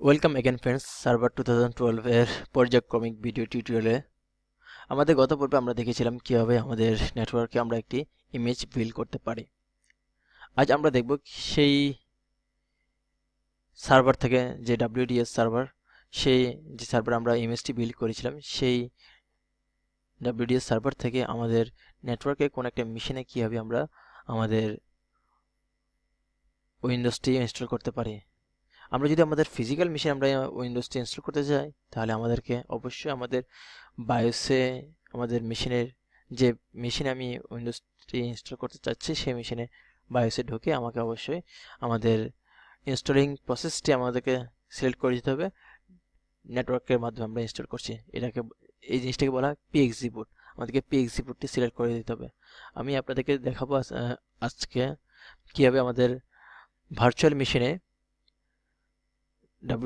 Welcome again friends, server 2012 এর পর্যায়ক্রমিক video টিউটোরিয়ালে আমাদের গত পর্বে আমরা দেখেছিলাম কিভাবে আমাদের নেটওয়ার্কে আমরা একটি ইমেজ বিল্ড করতে পারি। আজ আমরা দেখব সেই সার্ভার থেকে, যে WDS সার্ভার, সেই যে সার্ভার আমরা ইমেজটি বিল্ড করেছিলাম, সেই WDS সার্ভার থেকে আমাদের নেটওয়ার্কে কোন একটা মেশিনে কিভাবে আমরা আমাদের উইন্ডোজটি ইনস্টল করতে পারি। আমরা যদি আমাদের ফিজিক্যাল মেশিন আমরা উইন্ডোজটি ইনস্টল করতে চাই, তাহলে আমাদেরকে অবশ্যই আমাদের বায়োসে, আমাদের মেশিনের যে মেশিনে আমি উইন্ডোজটি ইনস্টল করতে চাচ্ছি সেই মেশিনে বায়োসে ঢুকে আমাকে অবশ্যই আমাদের ইনস্টলিং প্রসেসটি আমাদেরকে সিলেক্ট করে দিতে হবে। নেটওয়ার্কের মাধ্যমে আমরা ইনস্টল করছি, এই জিনিসটাকে বলা হয় পিএক্সি বুট। আমাদেরকে পিএক্সি বুটটি সিলেক্ট করে দিতে হবে। আমি আপনাদেরকে দেখাবো আজকে কীভাবে আমাদের ভার্চুয়াল মেশিনে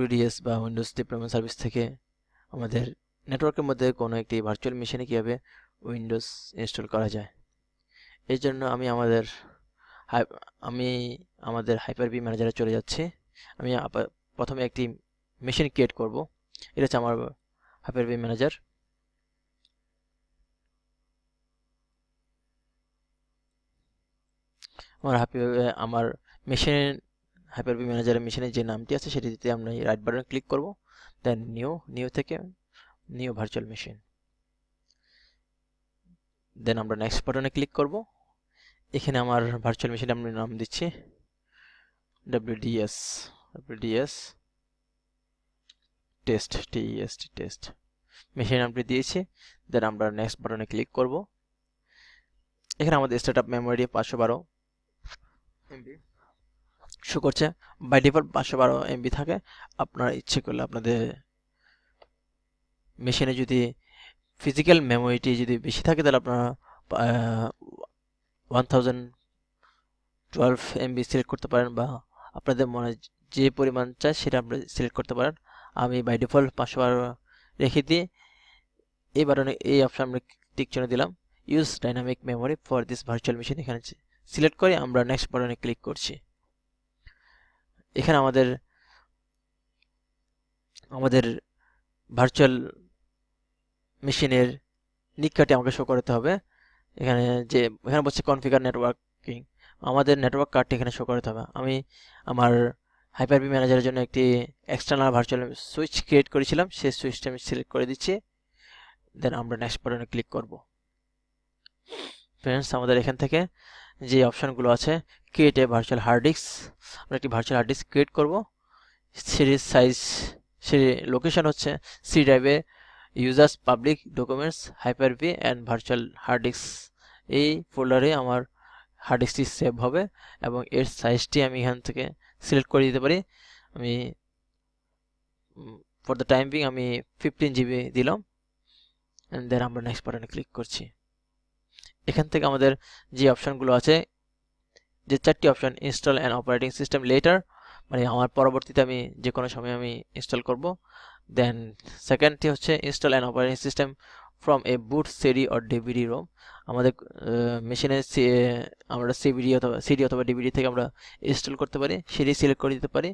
WDS বা উইন্ডোজ ডিপ্লয়মেন্ট সার্ভিস থেকে আমাদের নেটওয়ার্কের মধ্যে কোনো একটি ভার্চুয়াল মেশিনে কীভাবে উইন্ডোজ ইনস্টল করা যায়। এই জন্য আমি আমাদের হাইপার-ভি ম্যানেজারে চলে যাচ্ছি। আমি প্রথমে একটি মেশিন ক্রিয়েট করব। এটা হচ্ছে আমার হাইপার-ভি ম্যানেজার। আমার মেশিন হাইপার-ভি ম্যানেজারের মেশিনের যে নামটি আছে সেটিতে আমরা রাইট বাটন ক্লিক করব, দেন নিউ থেকে নিউ ভার্চুয়াল মেশিন, দেন আমরা নেক্সট বাটনে ক্লিক করব। এখানে আমার ভার্চুয়াল মেশিন আমি নাম দিচ্ছি WDS টেস্ট মেশিন নামটি দিয়েছি। দেন আমরা নেক্সট বাটনে ক্লিক করব। এখানে আমাদের স্টার্টআপ মেমোরি 512 MB শো করছে। বাই ডিফল্ট 512 MB থাকে। আপনার ইচ্ছে করলে আপনাদের মেশিনে যদি ফিজিক্যাল মেমোরিটি যদি বেশি থাকে, তাহলে আপনারা 1012 MB সিলেক্ট করতে পারেন, বা আপনাদের মনে যে পরিমাণ চাই সেটা আপনি সিলেক্ট করতে পারেন। আমি বাই ডিফল্ট 512 রেখে দিয়ে এই বাটনে, এই অপশন আমরা টিক চিহ্ন দিলাম, use dynamic memory for this virtual machine. এখানে সিলেক্ট করে আমরা নেক্সট বাটনে ক্লিক করছি। এখানে আমাদের ভার্চুয়াল মেশিনের নিকটে আমাকে শো করতে হবে। এখানে বলছে কনফিগার নেটওয়ার্কিং, আমাদের নেটওয়ার্ক কার্ডটি এখানে শো করতে হবে। আমি আমার হাইপার-ভি ম্যানেজারের জন্য একটি এক্সটার্নাল ভার্চুয়াল সুইচ ক্রিয়েট করেছিলাম, সেই সুইচটা আমি সিলেক্ট করে দিচ্ছি। দেন আমরা নেক্সট বাটনে ক্লিক করব। ফ্রেন্ডস, আমাদের এখান থেকে যে অপশনগুলো আছে, create a virtual hard disk, আমরা একটি ভার্চুয়াল হার্ড ডিস্ক ক্রিয়েট করব। সিরিজ সাইজ, লোকেশন হচ্ছে সি ড্রাইভে, users, public, documents, Hyper V and virtual hard disk, এই ফোল্ডারে আমার হার্ড ডিস্কটি সেভ হবে। এবং এর সাইজটি আমি এখান থেকে সিলেক্ট করে দিতে পারি। আমি ফর দ্য টাইম বিং আমি 15 GB দিলাম। অ্যান্ড দেন আমরা নেক্সট বাটনে ক্লিক করছি। এখান থেকে আমাদের যে অপশনগুলো আছে, যে 4টি option, install and operating system letter, মানে আমার পরবর্তীতে আমি যে কোনো সময় আমি ইনস্টল করব। দেন সেকেন্ডটি হচ্ছে install and operating system from a boot, CD or DVD ROM. আমাদের মেশিনে আমরা সিডি অথবা ডিভিডি থেকে আমরা ইনস্টল করতে পারি, সেটি সিলেক্ট করে দিতে পারি।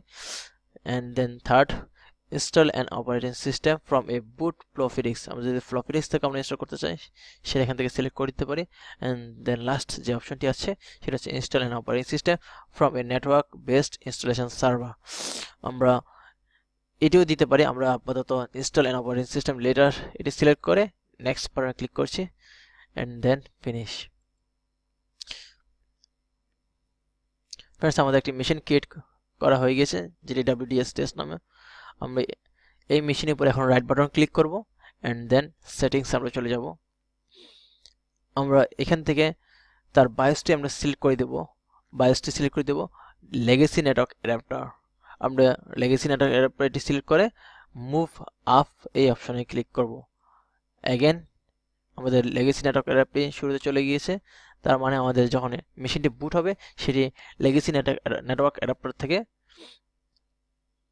And then third, install and operating system from a boot floppy disk, আমরা যদি ফ্লপি ডিস্ক থেকে আমরা ইনস্টল করতে চাই সেটা এখান থেকে সিলেক্ট করে দিতে পারি। অ্যান্ড দেন লাস্ট যে অপশনটি আছে সেটা হচ্ছে install and operating system from A network based installation server, আমরা এটিও দিতে পারি। আমরা আপাতত install and operating system letter এটি সিলেক্ট করে নেক্সট বাটনে ক্লিক করছি, অ্যান্ড দেন ফিনিশ। ফ্রেন্ডস, আমাদের একটি মেশিন ক্রিয়েট করা হয়ে গেছে, যেটি WDS টেস্ট নামে। আমরা এই মেশিনের উপর এখন রাইট বাটন ক্লিক করব, অ্যান্ড দেন সেটিংস আমরা চলে যাব। আমরা এখান থেকে তার বায়োসটি আমরা সিলেক্ট করে দেব। লেগেসি নেটওয়ার্ক অ্যাডাপ্টার, আমরা লেগেসি নেটওয়ার্ক অ্যাডাপ্টারটি সিলেক্ট করে মুভ আপ এই অপশনে ক্লিক করব। অ্যাগেন আমাদের লেগেসি নেটওয়ার্ক অ্যাডাপ্টারটি শুরুতে চলে গিয়েছে, তার মানে আমাদের যখন মেশিনটি বুট হবে সেটি লেগেসি নেটওয়ার্ক অ্যাডাপ্টার থেকে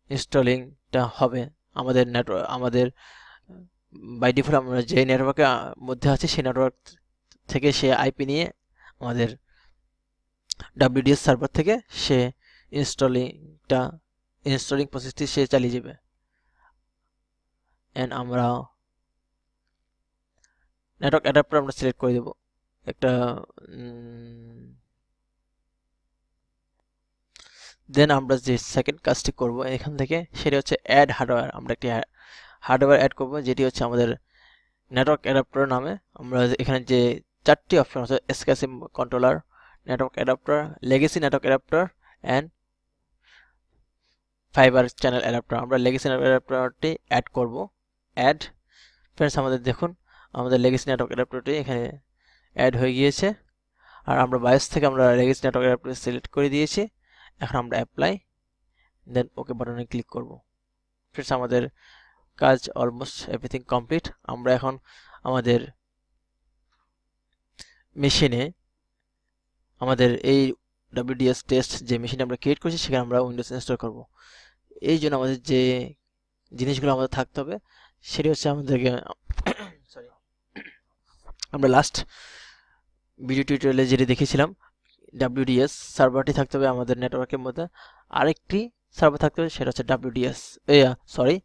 ইনস্টলিংটা হবে। আমাদের বাই ডিফল্ট আমরা যে নেটওয়ার্কের মধ্যে আছে সেই নেটওয়ার্ক থেকে সে আইপি নিয়ে আমাদের WDS সার্ভার থেকে সে ইনস্টলিংটা ইনস্টলিং প্রসেসটি সে চালিয়ে যাবে। এন্ড আমরা নেটওয়ার্ক অ্যাডাপ্টার আমরা সিলেক্ট করে দেব একটা, দেন আমরা যে সেকেন্ড কাজটি করব এখান থেকে সেটা হচ্ছে অ্যাড হার্ডওয়্যার। আমরা একটি হার্ডওয়্যার অ্যাড করব যেটি হচ্ছে আমাদের নেটওয়ার্ক অ্যাডাপ্টার নামে। আমরা এখানে যে 4টি অপশন আছে, এসকেসিম controller, network adapter, legacy network adapter and fibre channel adapter, আমরা লেগেসি নেটওয়ার্ক অ্যাডাপ্টারটি অ্যাড করব। অ্যাড। ফ্রেন্ডস আমাদের দেখুন আমাদের লেগেসি নেটওয়ার্ক অ্যাডাপ্টারটি এখানে অ্যাড হয়ে গিয়েছে। আর আমরা বায়োস থেকে আমরা লেগেসি নেটওয়ার্ক অ্যাডাপ্টার সিলেক্ট করে দিয়েছি। এখন আমরা অ্যাপ্লাই দেন ওকে বাটনে ক্লিক করব। ফ্রেন্ডস আমাদের কাজ অলমোস্ট এভরিথিং কমপ্লিট। আমরা এখন আমাদের মেশিনে আমাদের এই WDS টেস্ট যে মেশিন আমরা ক্রিয়েট করছি সেখানে আমরা উইন্ডোজ ইনস্টল করব। এই জন্য আমাদের যে জিনিসগুলো আমাদের থাকতে হবে সেটি হচ্ছে আমাদেরকে সরি, আমরা লাস্ট ভিডিও টিউটোরিয়ালে যেটি দেখেছিলাম WDS সার্ভারটি থাকতে হবে আমাদের নেটওয়ার্কের মধ্যে। আরেকটি সার্ভার থাকতে হবে সেটা হচ্ছে WDS সরি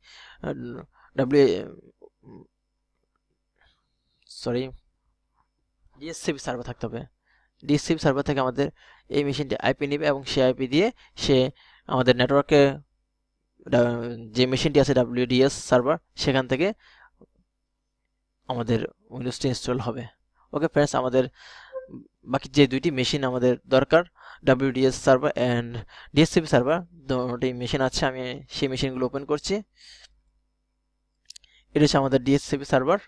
DHCP সার্ভার থাকতে হবে। DHCP সার্ভার থেকে আমাদের এই মেশিনটি আইপি নেবে এবং সেই আইপি দিয়ে সে আমাদের নেটওয়ার্কে যে মেশিনটি আছে WDS সার্ভার সেখান থেকে আমাদের উইন্ডোজটি ইনস্টল হবে। ওকে ফ্রেন্ডস, আমাদের বাকি যে দুইটি মেশিন আমাদের দরকার WDS server and DHCP server, দুটি মেশিন আছে। আমি সেই মেশিনগুলো ওপেন করছি। এটা হচ্ছে আমাদের DHCP সার্ভার।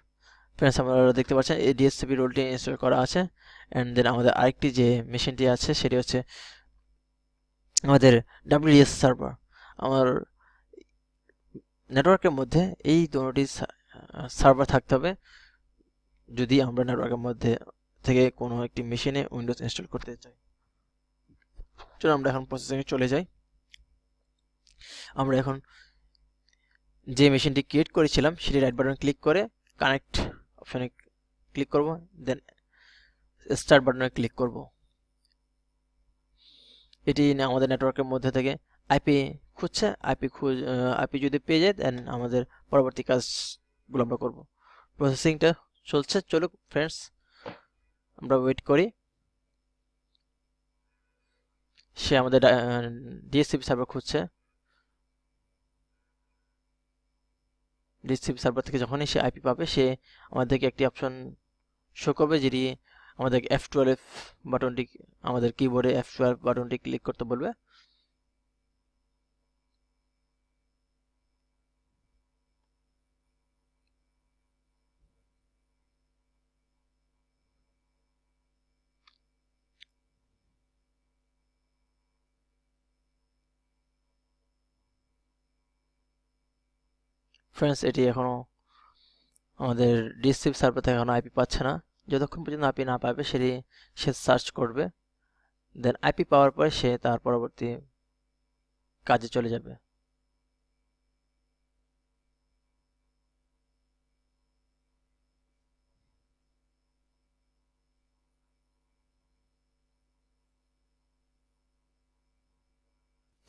ফ্রেন্ডস আপনারা দেখতে পাচ্ছেন এই DHCP রোলটি ইনস্টল করা আছে। অ্যান্ড দেন আমাদের আরেকটি যে মেশিনটি আছে সেটি হচ্ছে আমাদের WDS সার্ভার। আমার নেটওয়ার্কের মধ্যে এই দুটি সার্ভার থাকতে হবে যদি আমরা নেটওয়ার্কের মধ্যে থেকে কোনো একটি মেশিনে উইন্ডোজ ইনস্টল করতে চাই। চলো আমরা এখন প্রসেসিংয়ে চলে যাই। আমরা এখন যে মেশিনটি ক্রিয়েট করেছিলাম সেটি রাইট বাটন ক্লিক করে কানেক্ট অপশনে ক্লিক করব, দেন স্টার্ট বাটনে ক্লিক করব। এটি আমাদের নেটওয়ার্কের মধ্যে থেকে আইপি খুঁজছে। আইপি যদি পেয়ে যায় দেন আমাদের পরবর্তী কাজগুলো আমরা করব। প্রসেসিংটা চলছে, চলুক ফ্রেন্ডস আমরা ওয়েট করি। সে আমাদের DHCP সার্ভার খুঁজছে। DHCP সার্ভার থেকে যখনই সে আইপি পাবে সে আমাদেরকে একটি অপশন শো করবে যেটি আমাদের F12 বাটনটি, আমাদের কিবোর্ডে F12 বাটনটি ক্লিক করতে বলবে। ফ্রেন্ডস এটি এখনো আমাদের DHCP সার্ভার থেকে এখনো আইপি পাচ্ছে না। যতক্ষণ পর্যন্ত আইপি না পাবে সে সার্চ করবে, দেন আইপি পাওয়ার পরে সে তার পরবর্তী কাজে চলে যাবে।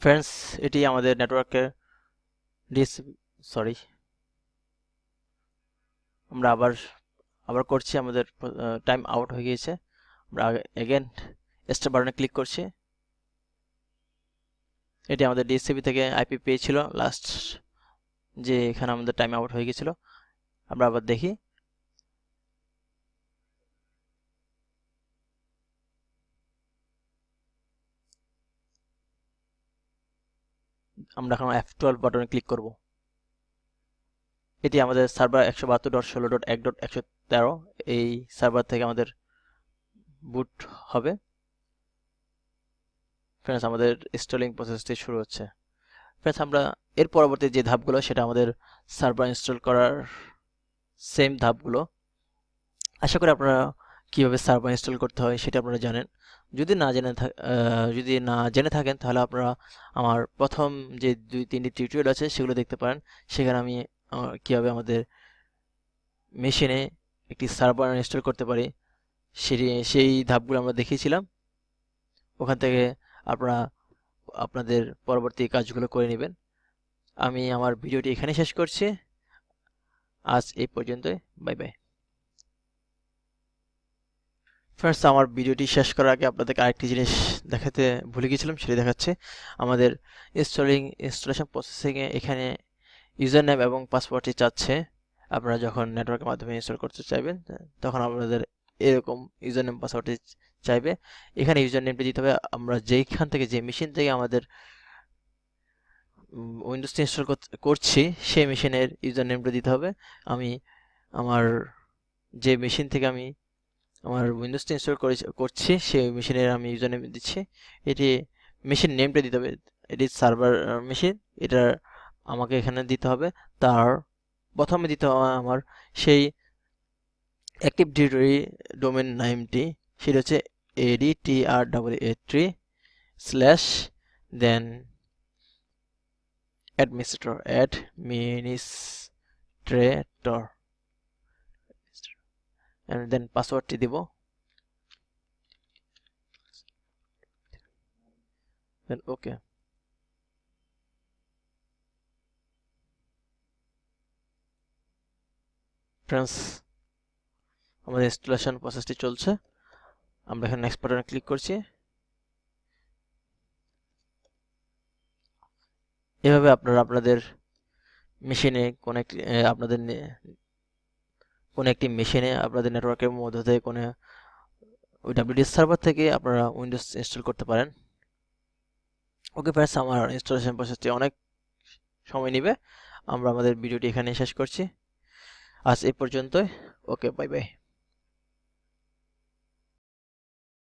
ফ্রেন্ডস এটি আমাদের নেটওয়ার্কের সরি আমরা আবার করছি, আমাদের টাইম আউট হয়ে গিয়েছে। আমরা এগেন স্টার্ট বাটনে ক্লিক করছি। এটি আমাদের DHCP থেকে আইপি পেয়েছিল লাস্ট, যে এখানে আমাদের টাইম আউট হয়ে গিয়েছিল। আমরা আবার দেখি, আমরা এখন F12 বাটনে ক্লিক করব। এটি আমাদের সার্ভার 172.16.1.113 এই সার্ভার থেকে আমাদের বুট হবে। ফ্রেন্ডস আমাদের ইনস্টলিং প্রসেসটি শুরু হচ্ছে। ফ্রেন্ডস আমরা এর পরবর্তী যে ধাপগুলো সেটা আমাদের সার্ভার ইনস্টল করার সেম ধাপগুলো। আশা করি আপনারা কিভাবে সার্ভার ইনস্টল করতে হয় সেটা আপনারা জানেন। যদি না জেনে থাকেন তাহলে আপনারা আমার প্রথম যে 2-3টি টিউটোরিয়াল আছে সেগুলো দেখতে পারেন। সেখানে আমি কিভাবে আমাদের মেশিনে একটি সার্ভার ইনস্টল করতে পারি সেই ধাপগুলো আমরা দেখিয়েছিলাম। ওখান থেকে আপনারা আপনাদের পরবর্তী কাজগুলো করে নেবেন। আমি আমার ভিডিওটি এখানে শেষ করছি। আজ এই পর্যন্তই। Bye bye. ফার্স্ট আমার ভিডিওটি শেষ করার আগে আপনাদেরকে আরেকটি জিনিস দেখাতে ভুলে গিয়েছিলাম, সেটি দেখাচ্ছে। আমাদের ইনস্টলেশন প্রসেসিংয়ে এখানে ইউজার নেম এবং পাসওয়ার্ডটি চাচ্ছে। আপনারা যখন নেটওয়ার্কের মাধ্যমে ইনস্টল করতে চাইবেন তখন আপনাদের এরকম ইউজার নেম পাসওয়ার্ডটি চাইবে। এখানে ইউজার নেমটি দিতে হবে আমরা যেইখান থেকে, যে মেশিন থেকে আমাদের উইন্ডোজটি ইনস্টল করছি সেই মেশিনের ইউজার নেমটা দিতে হবে। আমি আমার যে মেশিন থেকে আমি আমার উইন্ডোজটি ইনস্টল করছি সেই মেশিনের আমি ইউজার নেম দিচ্ছি। এটি মেশিন নেমটা দিতে হবে। এটি সার্ভার মেশিন, এটা আমাকে এখানে দিতে হবে। তার প্রথমে দিতে হবে আমার সেই অ্যাক্টিভ ডিরেক্টরি ডোমেন নেমটি, সেটা হচ্ছে adtree/, then administrator and then পাসওয়ার্ডটি দিব, then ওকে। ফ্রেন্ডস, আমাদের ইনস্টলেশন প্রসেসটি চলছে। আমরা এখানে নেক্সট বাটনে ক্লিক করছি। এভাবে আপনারা আপনাদের মেশিনে কোন একটি মেশিনে আপনাদের নেটওয়ার্কের মধ্যে থেকে কোনো WDS সার্ভার থেকে আপনারা উইন্ডোজ ইনস্টল করতে পারেন। ওকে ফ্রেন্ডস, আমার ইনস্টলেশন প্রসেসটি অনেক সময় নেবে। আমরা আমাদের ভিডিওটি এখানে শেষ করছি। আজ এই পর্যন্তই। ওকে, বাই বাই।